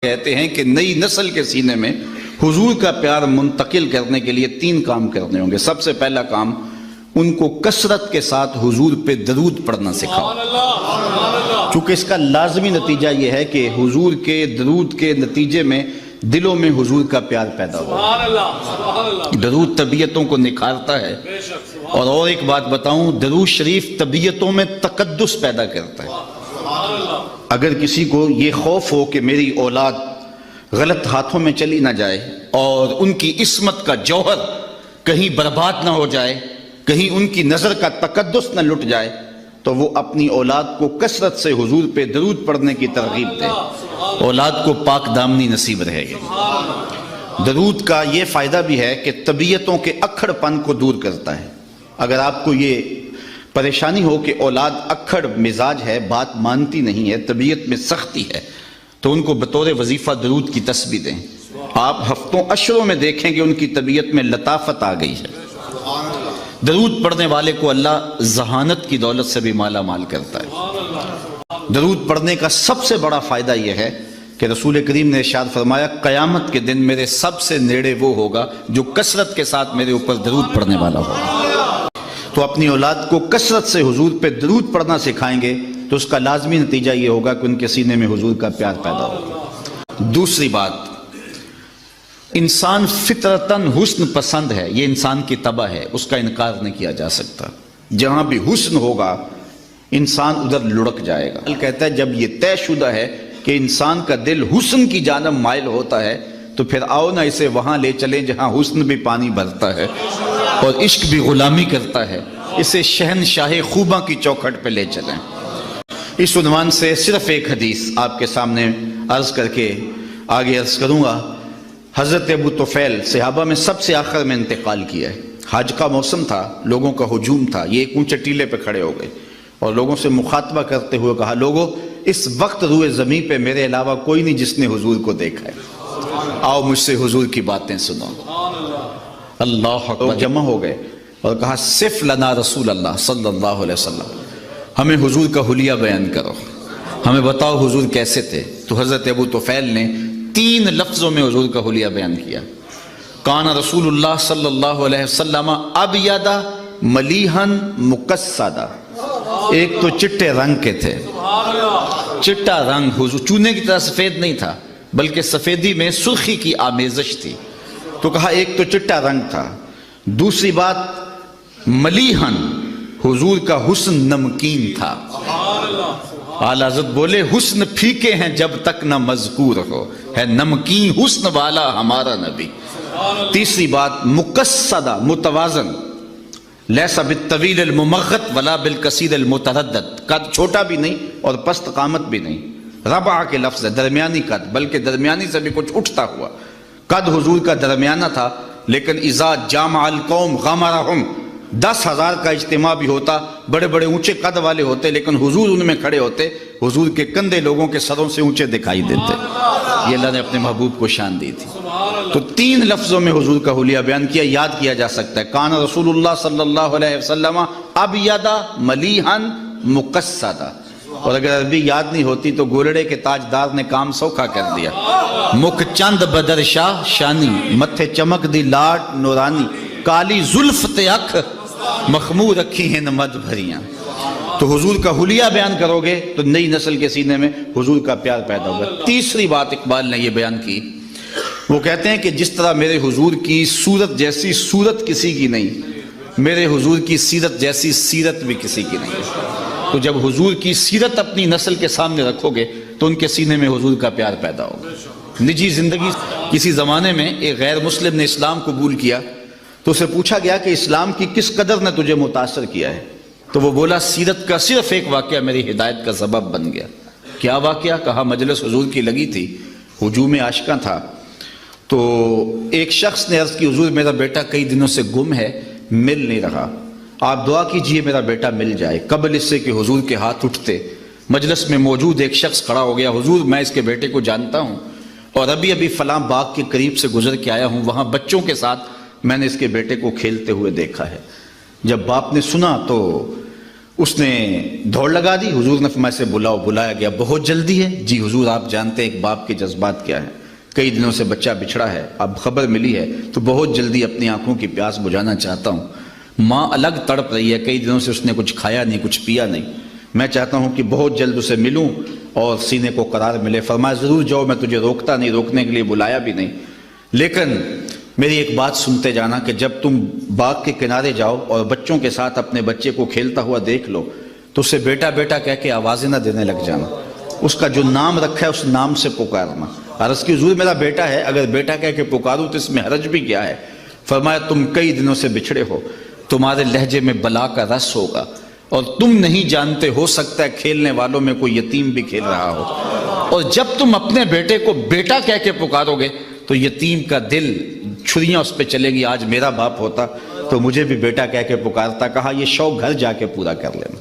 کہتے ہیں کہ نئی نسل کے سینے میں حضور کا پیار منتقل کرنے کے لیے 3 کام کرنے ہوں گے۔ سب سے پہلا کام، ان کو کثرت کے ساتھ حضور پہ درود پڑھنا سکھاؤ، چونکہ اس کا لازمی نتیجہ یہ ہے کہ حضور کے درود کے نتیجے میں دلوں میں حضور کا پیار پیدا ہو۔ درود طبیعتوں کو نکھارتا ہے، اور ایک بات بتاؤں، درود شریف طبیعتوں میں تقدس پیدا کرتا ہے۔ اگر کسی کو یہ خوف ہو کہ میری اولاد غلط ہاتھوں میں چلی نہ جائے اور ان کی عصمت کا جوہر کہیں برباد نہ ہو جائے، کہیں ان کی نظر کا تقدس نہ لٹ جائے، تو وہ اپنی اولاد کو کثرت سے حضور پہ درود پڑھنے کی ترغیب دے، اولاد کو پاک دامنی نصیب رہے گی۔ درود کا یہ فائدہ بھی ہے کہ طبیعتوں کے اکھڑ پن کو دور کرتا ہے۔ اگر آپ کو یہ پریشانی ہو کہ اولاد اکھڑ مزاج ہے، بات مانتی نہیں ہے، طبیعت میں سختی ہے، تو ان کو بطور وظیفہ درود کی تسبیح دیں۔ آپ ہفتوں اشروں میں دیکھیں کہ ان کی طبیعت میں لطافت آ گئی ہے۔ درود پڑھنے والے کو اللہ ذہانت کی دولت سے بھی مالا مال کرتا ہے۔ درود پڑھنے کا سب سے بڑا فائدہ یہ ہے کہ رسول کریم نے ارشاد فرمایا، قیامت کے دن میرے سب سے نیڑے وہ ہوگا جو کثرت کے ساتھ میرے اوپر درود پڑھنے والا ہوگا۔ تو اپنی اولاد کو کثرت سے حضور پہ درود پڑھنا سکھائیں گے تو اس کا لازمی نتیجہ یہ ہوگا کہ ان کے سینے میں حضور کا پیار پیدا ہوگا۔ دوسری بات، انسان فطرتاً حسن پسند ہے، یہ انسان کی طبع ہے، اس کا انکار نہیں کیا جا سکتا۔ جہاں بھی حسن ہوگا انسان ادھر لڑک جائے گا۔ کہتا ہے جب یہ طے شدہ ہے کہ انسان کا دل حسن کی جانب مائل ہوتا ہے تو پھر آؤ نہ اسے وہاں لے چلیں جہاں حسن بھی پانی بھرتا ہے اور عشق بھی غلامی کرتا ہے، اسے شہنشاہ خوباں کی چوکھٹ پہ لے چلیں۔ اس عنوان سے صرف ایک حدیث آپ کے سامنے عرض کر کے آگے عرض کروں گا۔ حضرت ابو طفیل صحابہ میں سب سے آخر میں انتقال کیا ہے۔ حج کا موسم تھا، لوگوں کا ہجوم تھا، یہ ایک اونچے ٹیلے پہ کھڑے ہو گئے اور لوگوں سے مخاطبہ کرتے ہوئے کہا، لوگوں اس وقت روئے زمین پہ میرے علاوہ کوئی نہیں جس نے حضور کو دیکھا ہے، آؤ مجھ سے حضور کی باتیں سنو۔ اللہ اکبر، جمع ہو گئے اور کہا، صف لنا رسول اللہ صلی اللہ علیہ وسلم، ہمیں حضور کا حلیہ بیان کرو، ہمیں بتاؤ حضور کیسے تھے۔ تو حضرت ابو طفیل نے 3 لفظوں میں حضور کا حلیہ بیان کیا۔ کان رسول اللہ صلی اللہ علیہ وسلم ابیض ملیحا مقصدا، ایک تو چٹے رنگ کے تھے، چٹا رنگ، حضور چونے کی طرح سفید نہیں تھا بلکہ سفیدی میں سرخی کی آمیزش تھی۔ تو کہا ایک تو چٹا رنگ تھا، دوسری بات ملیحن، حضور کا حسن نمکین تھا۔ اعلیٰ حضرت بولے، حسن پھیکے ہیں جب تک نہ مذکور ہو، ہے نمکین حسن والا ہمارا نبی۔ تیسری بات مقصدہ، متوازن، لیسا بالطویل الممغط ولا بالکثیر المتردد، قد چھوٹا بھی نہیں اور پست قامت بھی نہیں۔ ربع کے لفظ ہے، درمیانی قد، بلکہ درمیانی سے بھی کچھ اٹھتا ہوا۔ قد حضور کا درمیانہ تھا، لیکن اذا جامع القوم غمرہم، 10,000 کا اجتماع بھی ہوتا، بڑے بڑے اونچے قد والے ہوتے، لیکن حضور ان میں کھڑے ہوتے، حضور کے کندھے لوگوں کے سروں سے اونچے دکھائی دیتے۔ یہ اللہ نے اپنے محبوب کو شان دی تھی۔ تو 3 لفظوں میں حضور کا حلیہ بیان کیا، یاد کیا جا سکتا ہے۔ کان رسول اللہ صلی اللہ علیہ وسلم ابیض ملیحا مقصدا، اور اگر عربی یاد نہیں ہوتی تو گولڑے کے تاجدار نے کام سوکھا کر دیا۔ مکھ چند بدر شاہ شانی، متھے چمک دی لاٹ نورانی، کالی زلف تے اکھ مخمور رکھی ہیں مد بھریاں۔ تو حضور کا حلیہ بیان کرو گے تو نئی نسل کے سینے میں حضور کا پیار پیدا ہوگا۔ تیسری بات اقبال نے یہ بیان کی، وہ کہتے ہیں کہ جس طرح میرے حضور کی صورت جیسی صورت کسی کی نہیں، میرے حضور کی سیرت جیسی سیرت بھی کسی کی نہیں۔ تو جب حضور کی سیرت اپنی نسل کے سامنے رکھو گے تو ان کے سینے میں حضور کا پیار پیدا ہوگا۔ نجی زندگی، کسی زمانے میں ایک غیر مسلم نے اسلام قبول کیا تو اسے پوچھا گیا کہ اسلام کی کس قدر نے تجھے متاثر کیا ہے؟ تو وہ بولا، سیرت کا صرف ایک واقعہ میری ہدایت کا سبب بن گیا۔ کیا واقعہ؟ کہا مجلس حضور کی لگی تھی، ہجوم عاشقاں تھا، تو ایک شخص نے عرض کی، حضور میرا بیٹا کئی دنوں سے گم ہے، مل نہیں رہا، آپ دعا کیجئے میرا بیٹا مل جائے۔ قبل اس سے کہ حضور کے ہاتھ اٹھتے، مجلس میں موجود ایک شخص کھڑا ہو گیا، حضور میں اس کے بیٹے کو جانتا ہوں اور ابھی فلاں باغ کے قریب سے گزر کے آیا ہوں، وہاں بچوں کے ساتھ میں نے اس کے بیٹے کو کھیلتے ہوئے دیکھا ہے۔ جب باپ نے سنا تو اس نے دوڑ لگا دی. حضور نے فرمایا سے بلاؤ. بلایا گیا. بہت جلدی ہے؟ جی حضور آپ جانتے ہیں ایک باپ کے جذبات کیا ہیں. کئی دنوں سے بچہ بچھڑا ہے, اب خبر ملی ہے تو بہت جلدی اپنی آنکھوں کی پیاس بجھانا چاہتا ہوں. ماں الگ تڑپ رہی ہے, کئی دنوں سے اس نے کچھ کھایا نہیں, کچھ پیا نہیں. میں چاہتا ہوں کہ بہت جلد اسے ملوں اور سینے کو قرار ملے. فرمایا ضرور جاؤ, میں تجھے روکتا نہیں, روکنے کے لیے بلایا بھی نہیں, لیکن میری ایک بات سنتے جانا کہ جب تم باغ کے کنارے جاؤ اور بچوں کے ساتھ اپنے بچے کو کھیلتا ہوا دیکھ لو تو اسے بیٹا بیٹا کہہ کے آوازیں نہ دینے لگ جانا. اس کا جو نام رکھا ہے اس نام سے پکارنا. عرض کی حضور میرا بیٹا ہے, اگر بیٹا کہہ کے پکاروں تو اس میں حرج بھی کیا ہے؟ فرمایا تم کئی دنوں سے بچھڑے ہو, تمہارے لہجے میں بلا کا رس ہوگا اور تم نہیں جانتے, ہو سکتا ہے کھیلنے والوں میں کوئی یتیم بھی کھیل رہا ہو, اور جب تم اپنے بیٹے کو بیٹا کہہ کے پکارو گے تو یتیم کا دل چھریاں اس پہ چلے گی. آج میرا باپ ہوتا تو مجھے بھی بیٹا کہہ کے پکارتا. کہا یہ شوق گھر جا کے پورا کر لینا.